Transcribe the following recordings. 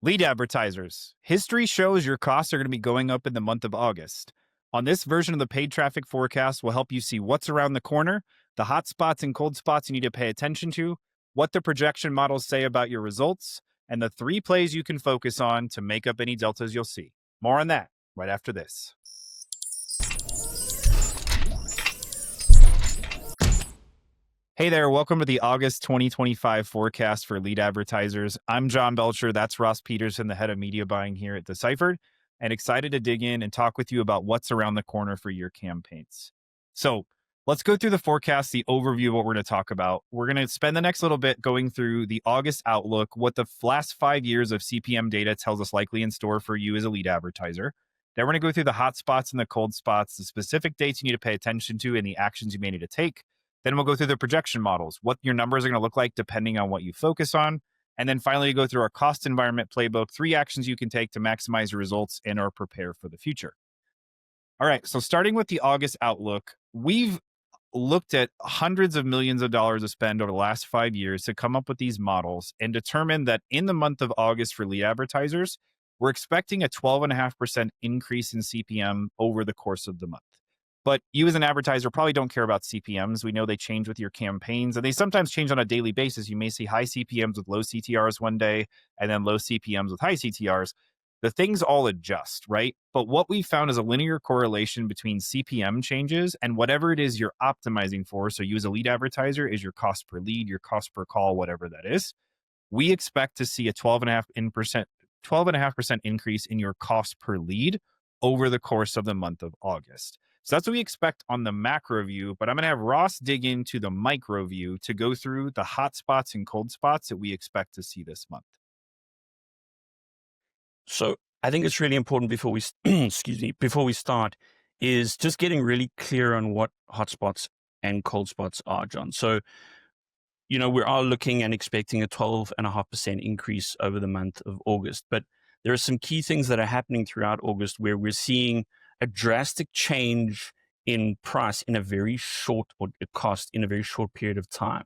Lead advertisers. History shows your costs are going to be going up in the month of August. On this version of the paid traffic forecast, will help you see what's around the corner, the hot spots and cold spots you need to pay attention to, what the projection models say about your results, and the 3 plays you can focus on to make up any deltas you'll see. More on that right after this. Hey there, welcome to the August 2025 forecast for lead advertisers. I'm John Belcher, that's Ross Pietersen, the head of media buying here at Decyphered, and excited to dig in and talk with you about what's around the corner for your campaigns. So let's go through the forecast, the overview of what we're going to talk about. We're going to spend the next little bit going through the August outlook, what the last 5 years of CPM data tells us likely in store for you as a lead advertiser. Then we're going to go through the hot spots and the cold spots, the specific dates you need to pay attention to, and the actions you may need to take. Then we'll go through the projection models, what your numbers are going to look like depending on what you focus on. And then finally, go through our cost environment playbook, 3 actions you can take to maximize your results and or prepare for the future. All right, so starting with the August outlook, we've looked at hundreds of millions of dollars of spend over the last 5 years to come up with these models and determine that in the month of August for lead advertisers, we're expecting a 12.5% increase in CPM over the course of the month. But you as an advertiser probably don't care about CPMs. We know they change with your campaigns, and they sometimes change on a daily basis. You may see high CPMs with low CTRs one day, and then low CPMs with high CTRs. The things all adjust, right? But what we found is a linear correlation between CPM changes and whatever it is you're optimizing for. So you as a lead advertiser is your cost per lead, your cost per call, whatever that is. We expect to see a 12.5% increase in your cost per lead over the course of the month of August. So that's what we expect on the macro view, but I'm going to have Ross dig into the micro view to go through the hot spots and cold spots that we expect to see this month. So I think it's really important before we before we start is just getting really clear on what hotspots and cold spots are, John. So, we are looking and expecting a 12.5% increase over the month of August, but there are some key things that are happening throughout August where we're seeing a drastic change in price in a very short, or cost in a very short period of time.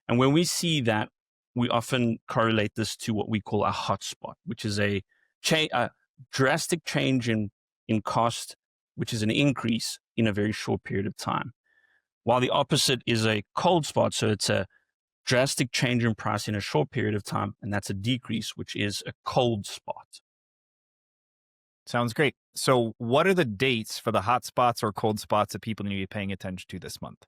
And when we see that, we often correlate this to what we call a hotspot, which is a drastic change in cost, which is an increase in a very short period of time. While the opposite is a cold spot, so it's a drastic change in price in a short period of time, and that's a decrease, which is a cold spot. Sounds great. So what are the dates for the hot spots or cold spots that people need to be paying attention to this month?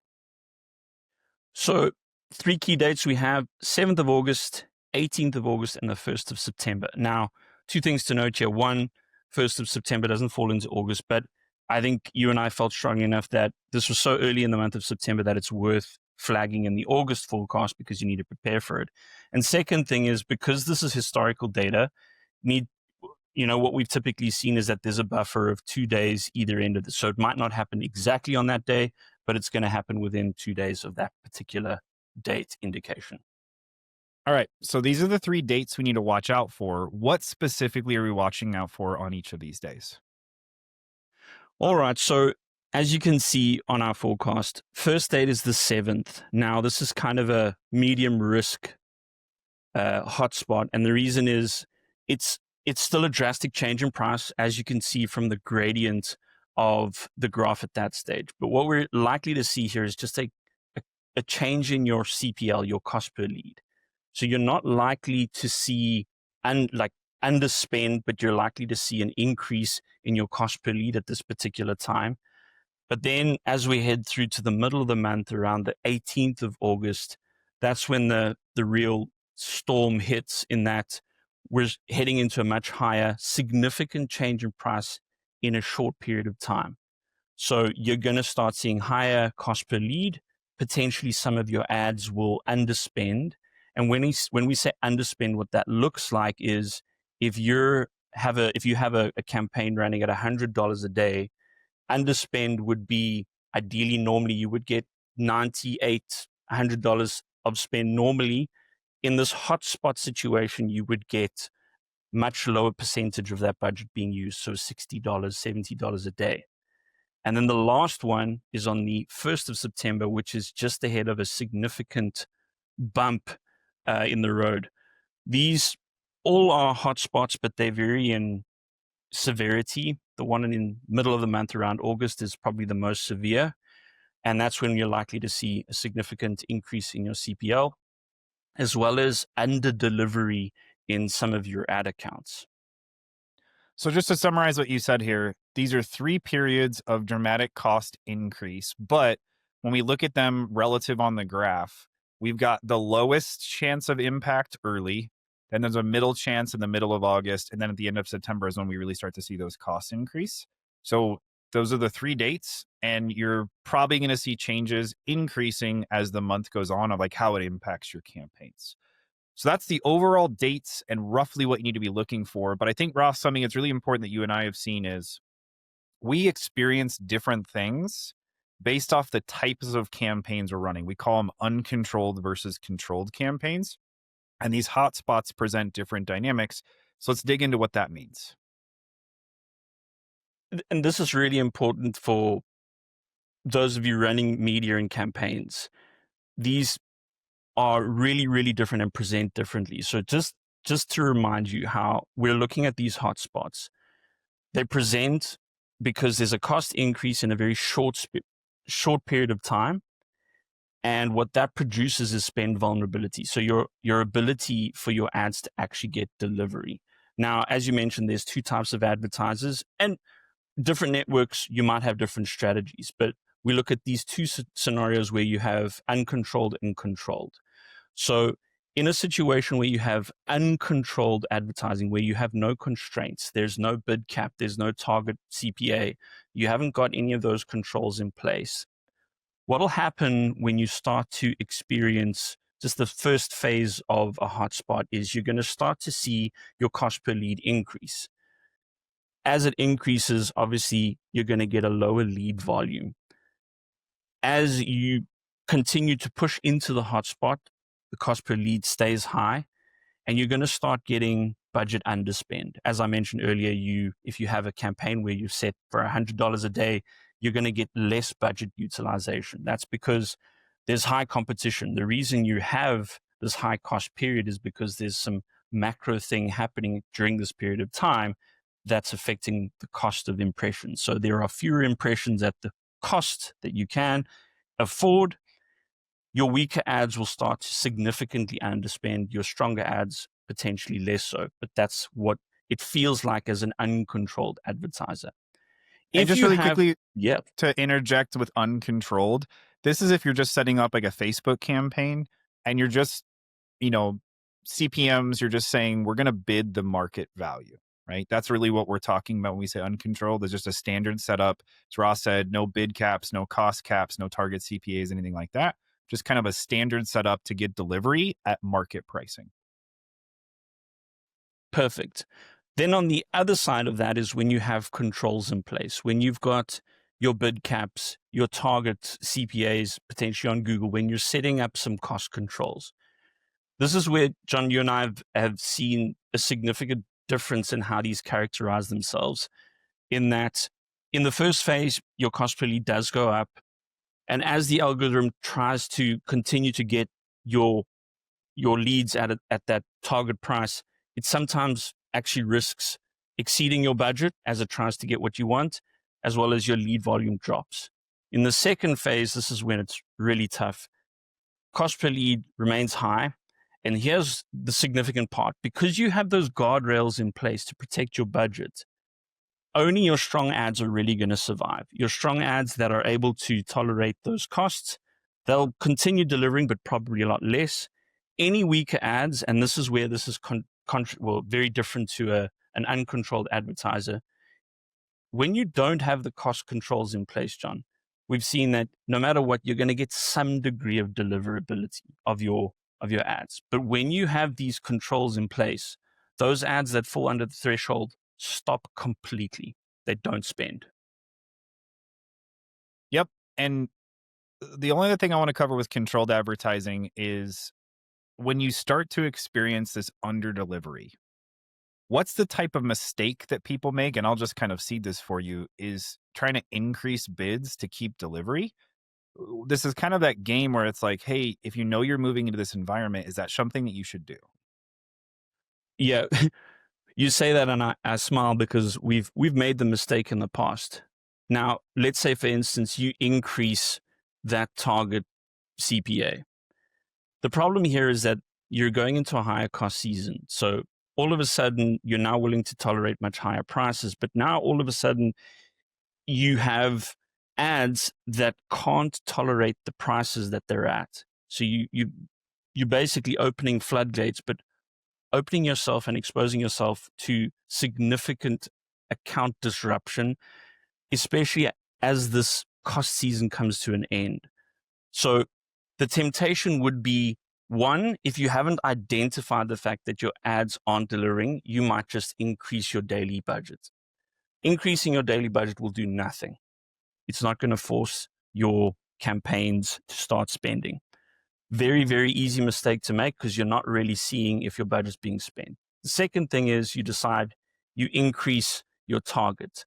So 3 key dates we have: 7th of August, 18th of August, and the 1st of September. Now, 2 things to note here. 1, 1st of September doesn't fall into August, but I think you and I felt strongly enough that this was so early in the month of September that it's worth flagging in the August forecast because you need to prepare for it. And second thing is, because this is historical data, what we've typically seen is that there's a buffer of 2 days either end of this. So it might not happen exactly on that day, but it's going to happen within 2 days of that particular date indication. All right. So these are the 3 dates we need to watch out for. What specifically are we watching out for on each of these days? All right. So as you can see on our forecast, first date is the 7th. Now, this is kind of a medium risk hotspot. And the reason is it's still a drastic change in price, as you can see from the gradient of the graph at that stage. But what we're likely to see here is just a change in your CPL, your cost per lead. So you're not likely to see underspend, but you're likely to see an increase in your cost per lead at this particular time. But then as we head through to the middle of the month, around the 18th of August, that's when the real storm hits, in that we're heading into a much higher, significant change in price in a short period of time. So you're going to start seeing higher cost per lead. Potentially some of your ads will underspend. And when we say underspend, what that looks like is if you have a campaign running at $100 a day, underspend would be ideally, normally you would get $98, $100 of spend normally. In this hotspot situation, you would get much lower percentage of that budget being used, so $60, $70 a day. And then the last one is on the 1st of September, which is just ahead of a significant bump in the road. all are hotspots, but they vary in severity. The one in the middle of the month around August is probably the most severe. And that's when you're likely to see a significant increase in your CPL, as well as under delivery in some of your ad accounts. So just to summarize what you said here, these are 3 periods of dramatic cost increase, but when we look at them relative on the graph, we've got the lowest chance of impact early, then there's a middle chance in the middle of August, and then at the end of September is when we really start to see those costs increase. So those are the 3 dates, and you're probably going to see changes increasing as the month goes on of like how it impacts your campaigns. So that's the overall dates and roughly what you need to be looking for. But I think, Ross, something that's really important that you and I have seen is we experience different things based off the types of campaigns we're running. We call them uncontrolled versus controlled campaigns. And these hotspots present different dynamics. So let's dig into what that means. And this is really important for those of you running media and campaigns. These are really, really different and present differently. So just to remind you how we're looking at these hotspots, they present because there's a cost increase in a very short period of time. And what that produces is spend vulnerability. So your ability for your ads to actually get delivery. Now, as you mentioned, there's 2 types of advertisers, and different networks, you might have different strategies, but we look at these 2 scenarios where you have uncontrolled and controlled. So in a situation where you have uncontrolled advertising, where you have no constraints, there's no bid cap, there's no target CPA, you haven't got any of those controls in place. What'll happen when you start to experience just the first phase of a hotspot is you're going to start to see your cost per lead increase. As it increases, obviously, you're going to get a lower lead volume. As you continue to push into the hotspot, the cost per lead stays high, and you're going to start getting budget underspend. As I mentioned earlier, if you have a campaign where you've set for $100 a day, you're going to get less budget utilization. That's because there's high competition. The reason you have this high cost period is because there's some macro thing happening during this period of time that's affecting the cost of impressions. So there are fewer impressions at the cost that you can afford. Your weaker ads will start to significantly underspend, your stronger ads potentially less so. But that's what it feels like as an uncontrolled advertiser. And If just you really have, quickly yeah, to interject with uncontrolled, this is if you're just setting up like a Facebook campaign and you're just, you know, CPMs, you're just saying we're going to bid the market value, right? That's really what we're talking about when we say uncontrolled. There's just a standard setup. As Ross said, no bid caps, no cost caps, no target CPAs, anything like that. Just kind of a standard setup to get delivery at market pricing. perfect. Then on the other side of that is when you have controls in place, when you've got your bid caps, your target CPAs potentially on Google, when you're setting up some cost controls. This is where, John, you and I have seen a significant difference in how these characterize themselves, in that in the first phase, your cost per lead does go up. And as the algorithm tries to continue to get your leads at that target price, it sometimes actually risks exceeding your budget as it tries to get what you want, as well as your lead volume drops. In the second phase, this is when it's really tough. Cost per lead remains high. And here's the significant part. Because you have those guardrails in place to protect your budget, only your strong ads are really going to survive. Your strong ads that are able to tolerate those costs, they'll continue delivering, but probably a lot less. Any weaker ads, and this is where this is very different to an uncontrolled advertiser. When you don't have the cost controls in place, John, we've seen that no matter what, you're going to get some degree of deliverability of your ads. But when you have these controls in place, those ads that fall under the threshold stop completely. They don't spend. Yep. And the only other thing I want to cover with controlled advertising is when you start to experience this under delivery, what's the type of mistake that people make? And I'll just kind of seed this for you, is trying to increase bids to keep delivery. This is kind of that game where it's like, hey, if you know you're moving into this environment, is that something that you should do? Yeah, you say that and I smile because we've made the mistake in the past. Now, let's say, for instance, you increase that target CPA. The problem here is that you're going into a higher cost season. So all of a sudden, you're now willing to tolerate much higher prices. But now all of a sudden, you have ads that can't tolerate the prices that they're at. So you're basically opening floodgates, but opening yourself and exposing yourself to significant account disruption, especially as this cost season comes to an end. So the temptation would be, one, if you haven't identified the fact that your ads aren't delivering, you might just increase your daily budget. Increasing your daily budget will do nothing. It's not going to force your campaigns to start spending. Very, very easy mistake to make because you're not really seeing if your budget's being spent. The second thing is you decide you increase your target.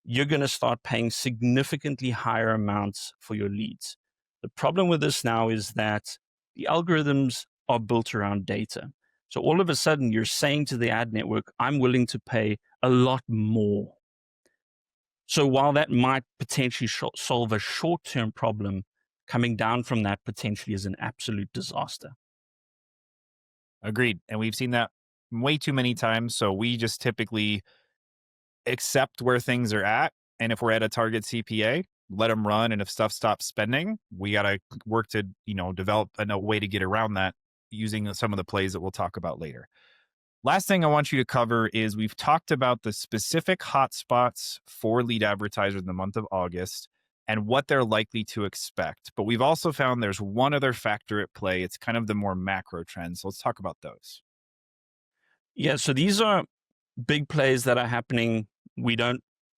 You're going to start paying significantly higher amounts for your leads. The problem with this now is that the algorithms are built around data. So all of a sudden you're saying to the ad network, I'm willing to pay a lot more. So while that might potentially solve a short-term problem, coming down from that potentially is an absolute disaster. Agreed. And we've seen that way too many times. So we just typically accept where things are at. And if we're at a target CPA, let them run. And if stuff stops spending, we got to work to, develop a way to get around that using some of the plays that we'll talk about later. Last thing I want you to cover is we've talked about the specific hotspots for lead advertisers in the month of August and what they're likely to expect. But we've also found there's one other factor at play. It's kind of the more macro trends. So let's talk about those. Yeah, so these are big plays that are happening.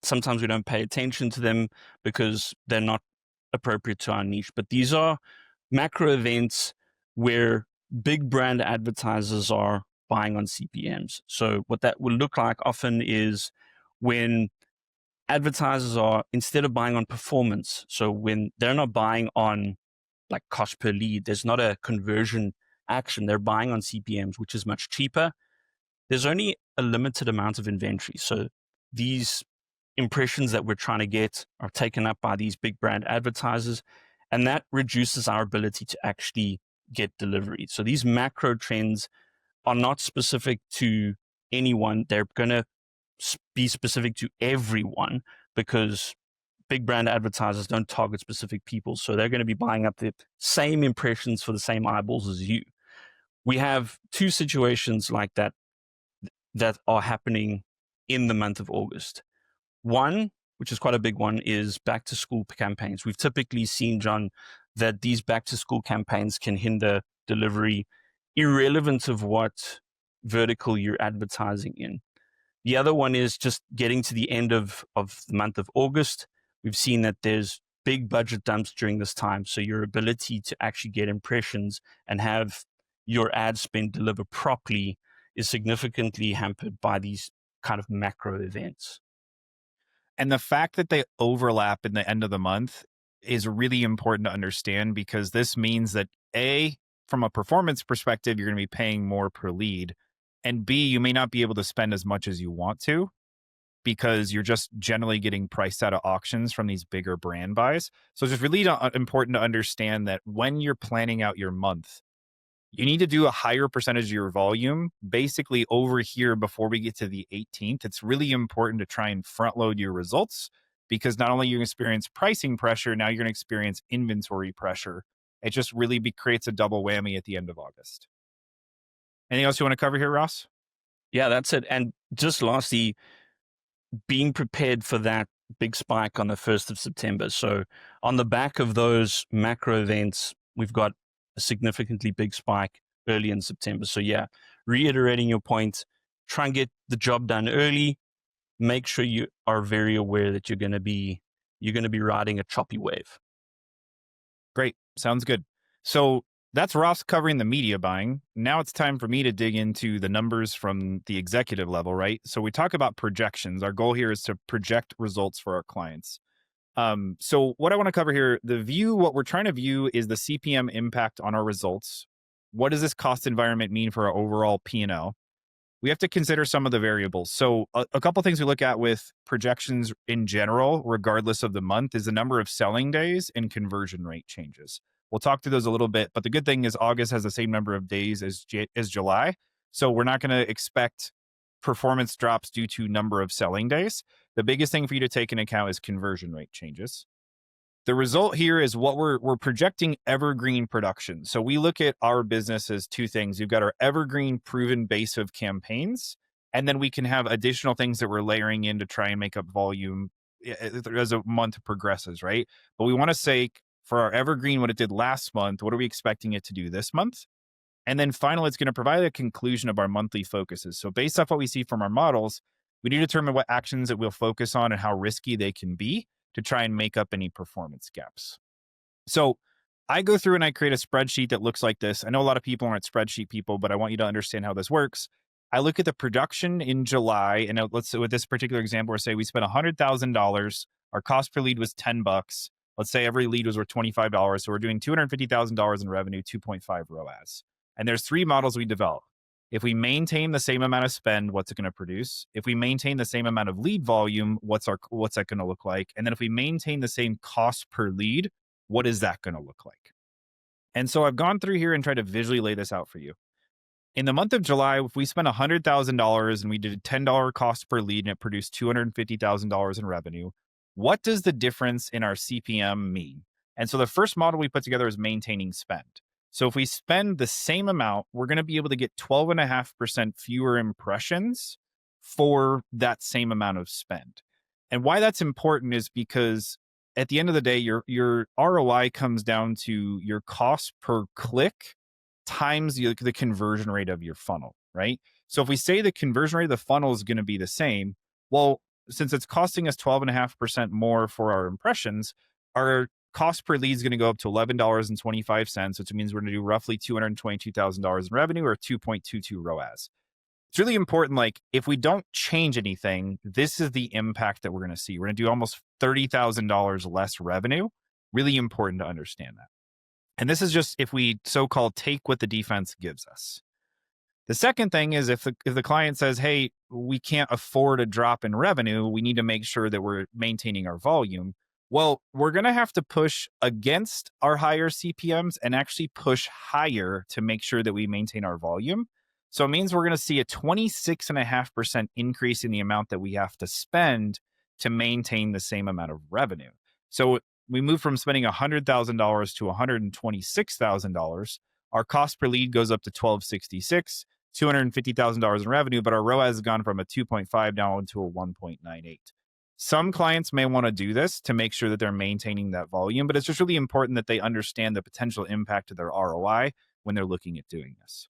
Sometimes we don't pay attention to them because they're not appropriate to our niche. But these are macro events where big brand advertisers are buying on CPMs. So what that will look like often is when advertisers are, instead of buying on performance, so when they're not buying on like cost per lead, there's not a conversion action, they're buying on CPMs, which is much cheaper. There's only a limited amount of inventory. So these impressions that we're trying to get are taken up by these big brand advertisers, and that reduces our ability to actually get delivery. So these macro trends are not specific to anyone. They're going to be specific to everyone because big brand advertisers don't target specific people. So they're going to be buying up the same impressions for the same eyeballs as you. We have two situations like that are happening in the month of August. One, which is quite a big one, is back to school campaigns. We've typically seen, John, that these back to school campaigns can hinder delivery irrelevant of what vertical you're advertising in. The other one is just getting to the end of the month of August. We've seen that there's big budget dumps during this time. So your ability to actually get impressions and have your ad spend deliver properly is significantly hampered by these kind of macro events. And the fact that they overlap in the end of the month is really important to understand because this means that from a performance perspective, you're going to be paying more per lead. And B, you may not be able to spend as much as you want to because you're just generally getting priced out of auctions from these bigger brand buys. So it's just really important to understand that when you're planning out your month, you need to do a higher percentage of your volume basically over here before we get to the 18th. It's really important to try and front load your results because not only are you going to experience pricing pressure, now you're going to experience inventory pressure. It just really creates a double whammy at the end of August. Anything else you want to cover here, Ross? Yeah, that's it. And just lastly, being prepared for that big spike on the 1st of September. So on the back of those macro events, we've got a significantly big spike early in September. So yeah, reiterating your point, try and get the job done early. Make sure you are very aware that you're going to be riding a choppy wave. Great. Sounds good. So that's Ross covering the media buying. Now it's time for me to dig into the numbers from the executive level, right? So we talk about projections. Our goal here is to project results for our clients. So what I want to cover here, what we're trying to view is the CPM impact on our results. What does this cost environment mean for our overall P&L? we have to consider some of the variables. So a couple things we look at with projections in general, regardless of the month, is the number of selling days and conversion rate changes. We'll talk through those a little bit, but the good thing is August has the same number of days as July. So we're not going to expect performance drops due to number of selling days. The biggest thing for you to take into account is conversion rate changes. The result here is what we're projecting evergreen production. So we look at our business as two things. We've got our evergreen proven base of campaigns, and then we can have additional things that we're layering in to try and make up volume as a month progresses, right? But we want to say for our evergreen, what it did last month, what are we expecting it to do this month? And then finally, it's going to provide a conclusion of our monthly focuses. So based off what we see from our models, we need to determine what actions that we'll focus on and how risky they can be to try and make up any performance gaps. So I go through and I create a spreadsheet that looks like this. I know a lot of people aren't spreadsheet people, but I want you to understand how this works. I look at the production in July, and let's say with this particular example, we're say we spent $100,000. Our cost per lead was $10. Let's say every lead was worth $25. So we're doing $250,000 in revenue, 2.5 ROAS. And there's three models we develop. If we maintain the same amount of spend, what's it going to produce? If we maintain the same amount of lead volume, what's that going to look like? And then if we maintain the same cost per lead, what is that going to look like? And so I've gone through here and tried to visually lay this out for you. In the month of July, if we spent $100,000 and we did a $10 cost per lead and it produced $250,000 in revenue, what does the difference in our CPM mean? And so the first model we put together is maintaining spend. So if we spend the same amount, we're going to be able to get 12.5% fewer impressions for that same amount of spend. And why that's important is because at the end of the day, your ROI comes down to your cost per click times the conversion rate of your funnel, right? So if we say the conversion rate of the funnel is going to be the same, well, since it's costing us 12.5% more for our impressions, our cost per lead is going to go up to $11.25, which means we're going to do roughly $222,000 in revenue or 2.22 ROAS. It's really important. Like if we don't change anything, this is the impact that we're going to see. We're going to do almost $30,000 less revenue. Really important to understand that. And this is just if we so-called take what the defense gives us. The second thing is if the client says, hey, we can't afford a drop in revenue, we need to make sure that we're maintaining our volume. Well, we're going to have to push against our higher CPMs and actually push higher to make sure that we maintain our volume. So it means we're going to see a 26.5% increase in the amount that we have to spend to maintain the same amount of revenue. So we move from spending $100,000 to $126,000. Our cost per lead goes up to $1,266, $250,000 in revenue, but our ROAS has gone from a 2.5 down to a 1.98. Some clients may want to do this to make sure that they're maintaining that volume, but it's just really important that they understand the potential impact of their ROI when they're looking at doing this.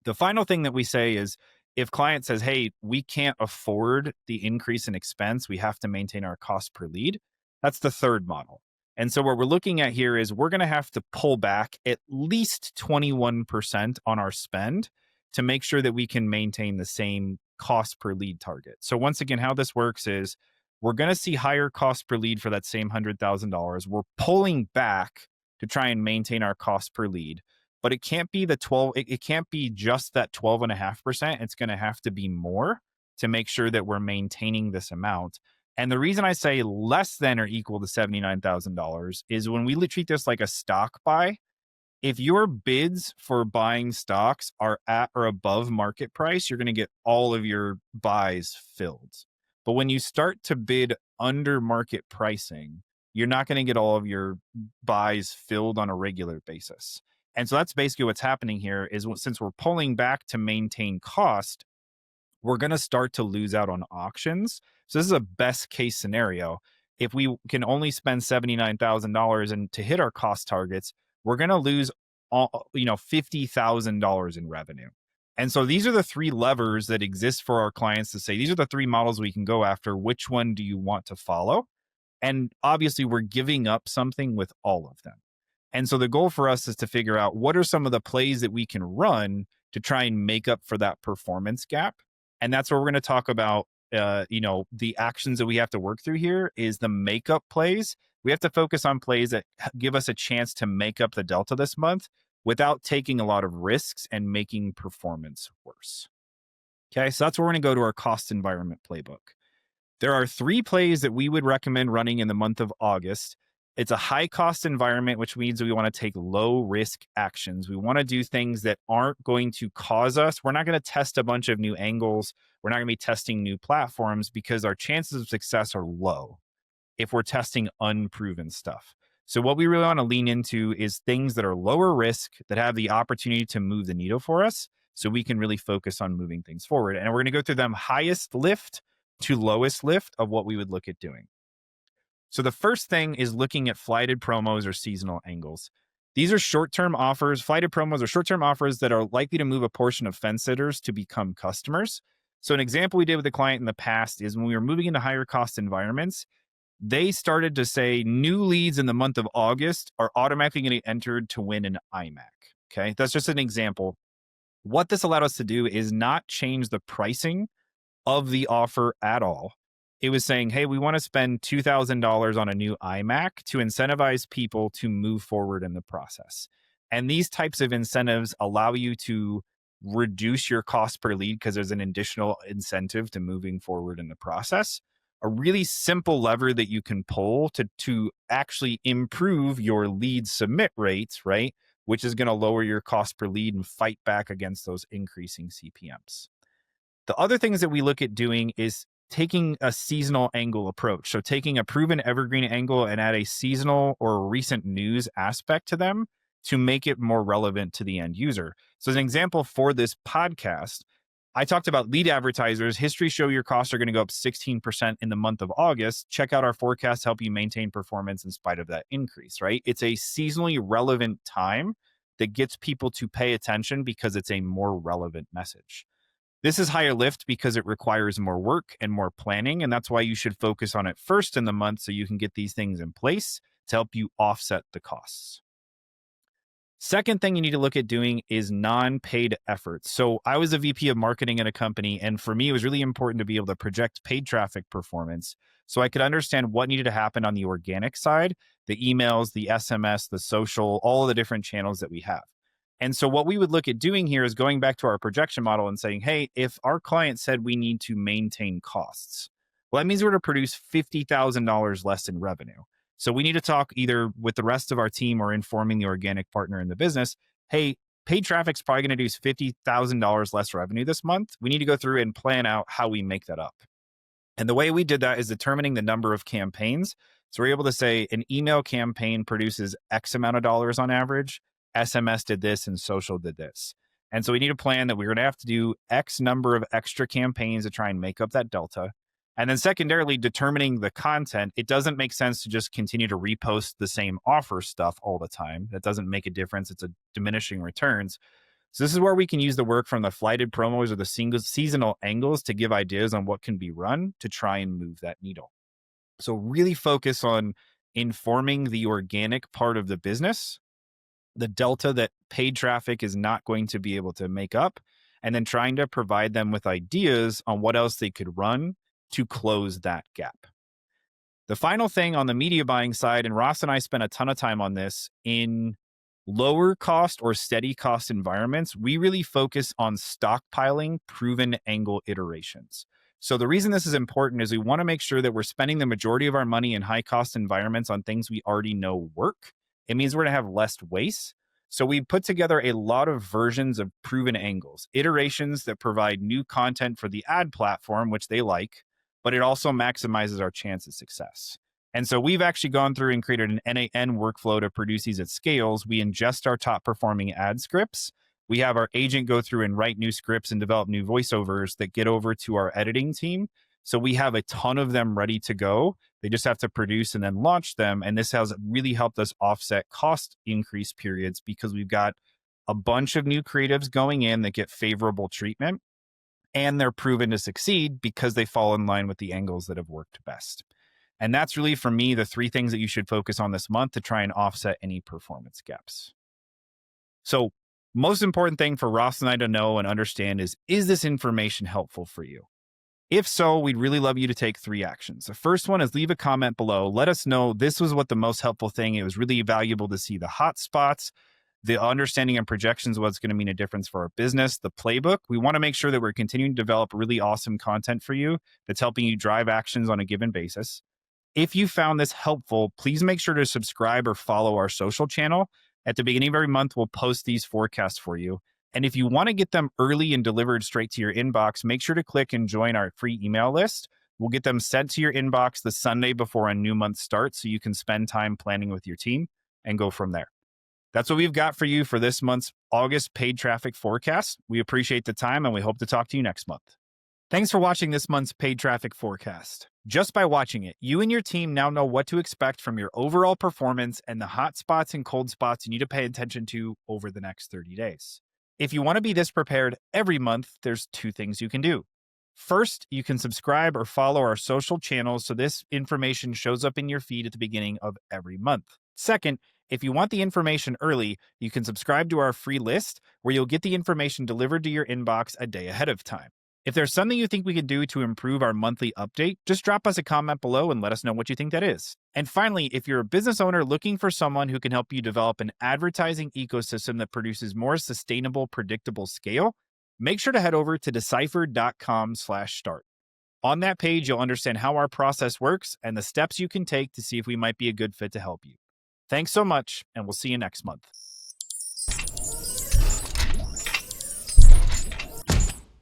The final thing that we say is if client says, hey, we can't afford the increase in expense, we have to maintain our cost per lead. That's the third model. And so what we're looking at here is we're going to have to pull back at least 21% on our spend to make sure that we can maintain the same cost per lead target. So once again, how this works is we're going to see higher cost per lead for that same $100,000. We're pulling back to try and maintain our cost per lead, but it can't be it can't be just that 12.5%. It's going to have to be more to make sure that we're maintaining this amount. And the reason I say less than or equal to $79,000 is when we treat this like a stock buy, if your bids for buying stocks are at or above market price, you're going to get all of your buys filled. But when you start to bid under market pricing, you're not going to get all of your buys filled on a regular basis. And so that's basically what's happening here is since we're pulling back to maintain cost, we're going to start to lose out on auctions. So this is a best case scenario. If we can only spend $79,000 and to hit our cost targets, we're going to lose $50,000 in revenue. And so these are the three levers that exist for our clients to say, these are the three models we can go after. Which one do you want to follow? And obviously we're giving up something with all of them. And so the goal for us is to figure out what are some of the plays that we can run to try and make up for that performance gap. And that's where we're going to talk about, the actions that we have to work through here is the makeup plays. We have to focus on plays that give us a chance to make up the delta this month without taking a lot of risks and making performance worse. Okay, so that's where we're going to go to our cost environment playbook. There are 3 plays that we would recommend running in the month of August. It's a high cost environment, which means we want to take low risk actions. We want to do things that aren't going to cause us. We're not going to test a bunch of new angles. We're not going to be testing new platforms because our chances of success are low if we're testing unproven stuff. So, what we really want to lean into is things that are lower risk that have the opportunity to move the needle for us so we can really focus on moving things forward. And we're going to go through them highest lift to lowest lift of what we would look at doing. So the first thing is looking at flighted promos or seasonal angles. These are short-term offers. Flighted promos are short-term offers that are likely to move a portion of fence sitters to become customers. So an example we did with a client in the past is when we were moving into higher cost environments, they started to say new leads in the month of August are automatically going to be entered to win an iMac. Okay, that's just an example. What this allowed us to do is not change the pricing of the offer at all. It was saying, hey, we want to spend $2,000 on a new iMac to incentivize people to move forward in the process. And these types of incentives allow you to reduce your cost per lead because there's an additional incentive to moving forward in the process. A really simple lever that you can pull to actually improve your lead submit rates, right? Which is going to lower your cost per lead and fight back against those increasing CPMs. The other things that we look at doing is taking a seasonal angle approach. So taking a proven evergreen angle and add a seasonal or recent news aspect to them to make it more relevant to the end user. So as an example for this podcast, I talked about lead advertisers. History show your costs are going to go up 16% in the month of August. Check out our forecast, help you maintain performance in spite of that increase, right? It's a seasonally relevant time that gets people to pay attention because it's a more relevant message. This is higher lift because it requires more work and more planning, and that's why you should focus on it first in the month so you can get these things in place to help you offset the costs. Second thing you need to look at doing is non-paid efforts. So I was a VP of marketing at a company, and for me, it was really important to be able to project paid traffic performance so I could understand what needed to happen on the organic side, the emails, the SMS, the social, all of the different channels that we have. And so what we would look at doing here is going back to our projection model and saying, hey, if our client said we need to maintain costs, well, that means we're to produce $50,000 less in revenue. So we need to talk either with the rest of our team or informing the organic partner in the business, hey, paid traffic's probably going to do $50,000 less revenue this month. We need to go through and plan out how we make that up. And the way we did that is determining the number of campaigns. So we're able to say an email campaign produces X amount of dollars on average. SMS did this and social did this. And so we need a plan that we're going to have to do X number of extra campaigns to try and make up that delta. And then secondarily, determining the content. It doesn't make sense to just continue to repost the same offer stuff all the time. That doesn't make a difference. It's a diminishing returns. So this is where we can use the work from the flighted promos or the seasonal angles to give ideas on what can be run to try and move that needle. So really focus on informing the organic part of the business, the delta that paid traffic is not going to be able to make up, and then trying to provide them with ideas on what else they could run to close that gap. The final thing on the media buying side, and Ross and I spent a ton of time on this, in lower cost or steady cost environments, we really focus on stockpiling proven angle iterations. So the reason this is important is we want to make sure that we're spending the majority of our money in high cost environments on things we already know work. It means we're going to have less waste. So we put together a lot of versions of proven angles, iterations that provide new content for the ad platform, which they like, but it also maximizes our chance of success. And so we've actually gone through and created an NAN workflow to produce these at scales. We ingest our top performing ad scripts. We have our agent go through and write new scripts and develop new voiceovers that get over to our editing team. So we have a ton of them ready to go. They just have to produce and then launch them. And this has really helped us offset cost increase periods because we've got a bunch of new creatives going in that get favorable treatment, and they're proven to succeed because they fall in line with the angles that have worked best. And that's really, for me, the 3 things that you should focus on this month to try and offset any performance gaps. So most important thing for Ross and I to know and understand is this information helpful for you? If so, we'd really love you to take 3 actions. The first one is leave a comment below. Let us know this was what the most helpful thing. It was really valuable to see the hot spots. The understanding and projections, what's going to mean a difference for our business. The playbook, we want to make sure that we're continuing to develop really awesome content for you that's helping you drive actions on a given basis. If you found this helpful, please make sure to subscribe or follow our social channel. At the beginning of every month, we'll post these forecasts for you. And if you want to get them early and delivered straight to your inbox, make sure to click and join our free email list. We'll get them sent to your inbox the Sunday before a new month starts so you can spend time planning with your team and go from there. That's what we've got for you for this month's August paid traffic forecast. We appreciate the time and we hope to talk to you next month. Thanks for watching this month's paid traffic forecast. Just by watching it, you and your team now know what to expect from your overall performance and the hot spots and cold spots you need to pay attention to over the next 30 days. If you want to be this prepared every month, there's two things you can do. First, you can subscribe or follow our social channels so this information shows up in your feed at the beginning of every month. Second, if you want the information early, you can subscribe to our free list where you'll get the information delivered to your inbox a day ahead of time. If there's something you think we can do to improve our monthly update, just drop us a comment below and let us know what you think that is. And finally, if you're a business owner looking for someone who can help you develop an advertising ecosystem that produces more sustainable, predictable scale, make sure to head over to decyphered.com/start. On that page, you'll understand how our process works and the steps you can take to see if we might be a good fit to help you. Thanks so much, and we'll see you next month.